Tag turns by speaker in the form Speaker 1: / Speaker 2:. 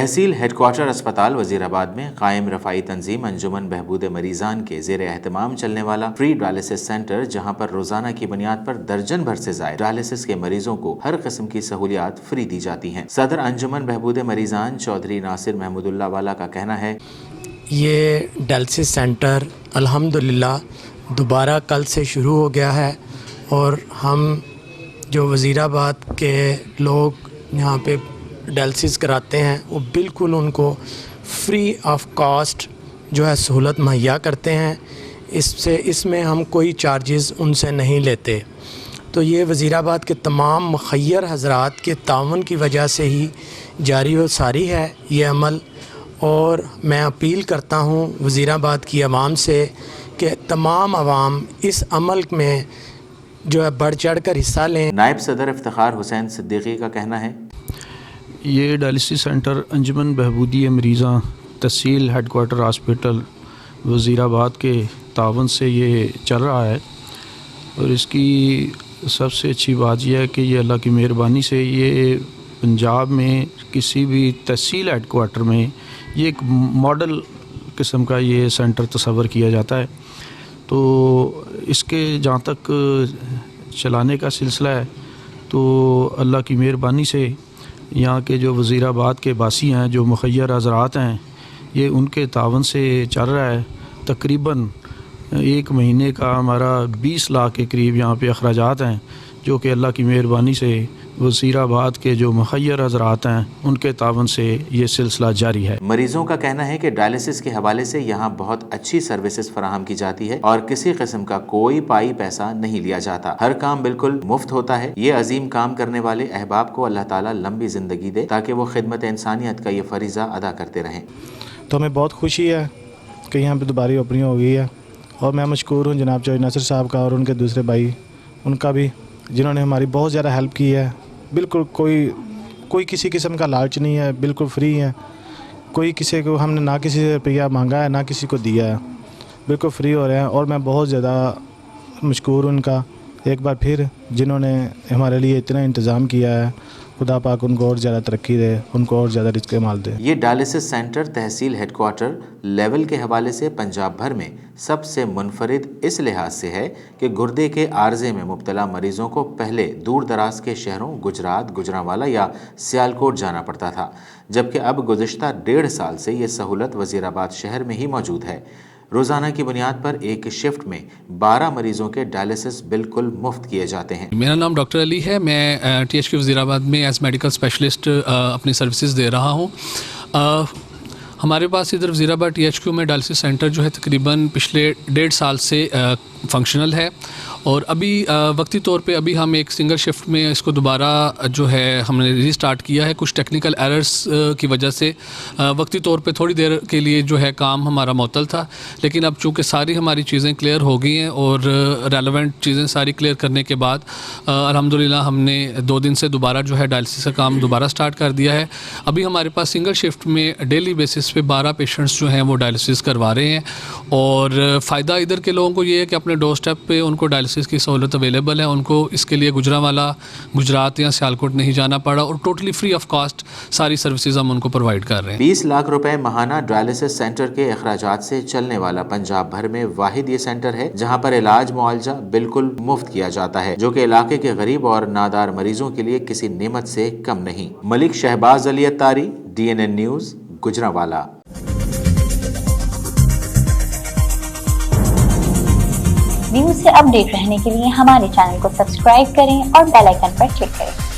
Speaker 1: तहसील headquarter अस्पताल वजीराबाद में कायम रफाई तंजीम अंजुमन बहबूद मरीजान के ज़ेर एहतमाम चलने वाला फ्री डायलिसिस सेंटर, जहां पर रोजाना की बुनियाद पर दर्जन भर से ज़ायद डायलिसिस के मरीजों को हर किस्म की सहूलियात फ्री दी जाती हैं। सदर अंजुमन बहबूद मरीजान चौधरी नासिर महमूदुल्लाह वाला का कहना है,
Speaker 2: ये डायलिसिस सेंटर अल्हम्दुलिल्लाह दोबारा कल से शुरू हो गया है और हम जो वज़ीराबाद के लोग यहाँ पे डायलिसिस कराते हैं वो बिल्कुल उनको फ्री ऑफ कॉस्ट जो है सहूलत मुहैया करते हैं। इसमें हम कोई चार्जेस उनसे नहीं लेते। तो ये वज़ीराबाद के तमाम मुखय्यर हज़रात के तावन की वजह से ही जारी व सारी है ये अमल, और मैं अपील करता हूँ वज़ीराबाद की आवाम से कि तमाम आवाम इस अमल में जो है बढ़ चढ़ कर हिस्सा लें।
Speaker 1: नायब सदर इफ्तिखार हुसैन सिद्दीकी का कहना है,
Speaker 3: ये डायलिसिस सेंटर अंजुमन बहबूदी मरीज़ां तहसील हेडक्वार्टर हॉस्पिटल वज़ीराबाद के तावन से ये चल रहा है, और इसकी सबसे अच्छी बात यह है कि ये अल्लाह की मेहरबानी से ये पंजाब में किसी भी तहसील हेडक्वार्टर में ये एक मॉडल किस्म का ये सेंटर तस्वर किया जाता है। तो इसके जहाँ तक चलाने का सिलसिला है तो अल्लाह की मेहरबानी से यहाँ के जो वज़ीराबाद के बासी हैं, जो मुखय्यर हज़रात हैं, ये उनके तावन से चल रहा है। तकरीबन एक महीने का हमारा 20 लाख के करीब यहाँ पे अखराजात हैं, जो कि अल्लाह की मेहरबानी से वज़ीराबाद के जो मुखय्यर हज़रात हैं उनके तावन से ये सिलसिला जारी है।
Speaker 1: मरीजों का कहना है कि डायलिसिस के हवाले से यहाँ बहुत अच्छी सर्विसेज फराहम की जाती है और किसी किस्म का कोई पाई पैसा नहीं लिया जाता। हर काम बिल्कुल मुफ्त होता है। ये अजीम काम करने वाले अहबाब को अल्लाह ताला लंबी ज़िंदगी दे ताकि वो खिदमत इंसानियत का ये फ़रीज़ा अदा करते रहें।
Speaker 4: तो हमें बहुत खुशी है कि यहाँ पर दोबारा ओपनिंग हो गई है, और मैं मशकूर हूँ जनाब चौधरी नासिर साहब का और उनके दूसरे भाई उनका भी, जिन्होंने हमारी बहुत ज़्यादा हेल्प की है। बिल्कुल कोई किसी किस्म का लालच नहीं है, बिल्कुल फ्री है। कोई किसी को हमने ना किसी से रुपया मांगा है ना किसी को दिया है, बिल्कुल फ्री हो रहे हैं। और मैं बहुत ज़्यादा मशकूर हूँ उनका एक बार फिर, जिन्होंने हमारे लिए इतना इंतज़ाम किया है। खुदा पाक उनको और ज़्यादा तरक्की दे, उनको और ज़्यादा रिज़्क़ माल दे।
Speaker 1: ये डायलिसिस सेंटर तहसील हेडक्वार्टर लेवल के हवाले से पंजाब भर में सबसे मुनफरिद इस लिहाज से है कि गुर्दे के आर्जे में मुब्तला मरीज़ों को पहले दूर दराज के शहरों गुजरात, गुजरांवाला या सियालकोट जाना पड़ता था, जबकि अब गुज़िश्ता 1.5 साल से ये सहूलत वज़ीराबाद शहर में ही मौजूद है। रोज़ाना की बुनियाद पर एक शिफ्ट में 12 मरीज़ों के डायलिसिस बिल्कुल मुफ्त किए जाते हैं।
Speaker 5: मेरा नाम डॉक्टर अली है। मैं THQ वज़ीराबाद में एज मेडिकल स्पेशलिस्ट अपनी सर्विसेज दे रहा हूँ। हमारे पास इधर वज़ीराबाद THQ में डायलिसिस सेंटर जो है तकरीबन पिछले 1.5 साल से फंक्शनल है, और अभी वक्ती तौर पे अभी हम एक सिंगल शिफ्ट में इसको दोबारा जो है हमने रीस्टार्ट किया है। कुछ टेक्निकल एरर्स की वजह से वक्ती तौर पे थोड़ी देर के लिए जो है काम हमारा मुअत्तल था, लेकिन अब चूँकि सारी हमारी चीज़ें क्लियर हो गई हैं और रेलेवेंट चीज़ें सारी क्लियर करने के बाद अल्हम्दुलिल्लाह हमने 2 दिन से दोबारा जो है डायलिसिस का काम दोबारा स्टार्ट कर दिया है। अभी हमारे पास सिंगल शिफ्ट में डेली बेसिस पे 12 पेशेंट्स जो हैं वो डायलिसिस करवा रहे हैं, और फ़ायदा इधर के लोगों को ये है कि अपने डोर स्टेप पे उनको डायलिसिस की सहूलत अवेलेबल है। उनको इसके लिए गुजरांवाला, गुजरात या सियालकोट नहीं जाना पड़ा, और टोटली फ्री ऑफ कॉस्ट सारी सर्विसेज हम उनको प्रोवाइड कर रहे हैं।
Speaker 1: 20 लाख रुपए माहाना डायलिसिस सेंटर के अखराजात से चलने वाला पंजाब भर में वाहिद ये सेंटर है जहां पर इलाज मुआवजा बिल्कुल मुफ्त किया जाता है, जो कि इलाके के गरीब और नादार मरीजों के लिए किसी नेमत से कम नहीं। Malik Shahbaz Ali Attari, DNN news, Gujranwala.
Speaker 6: News से अपडेट रहने के लिए हमारे चैनल को सब्सक्राइब करें और बेल आइकन पर क्लिक करें।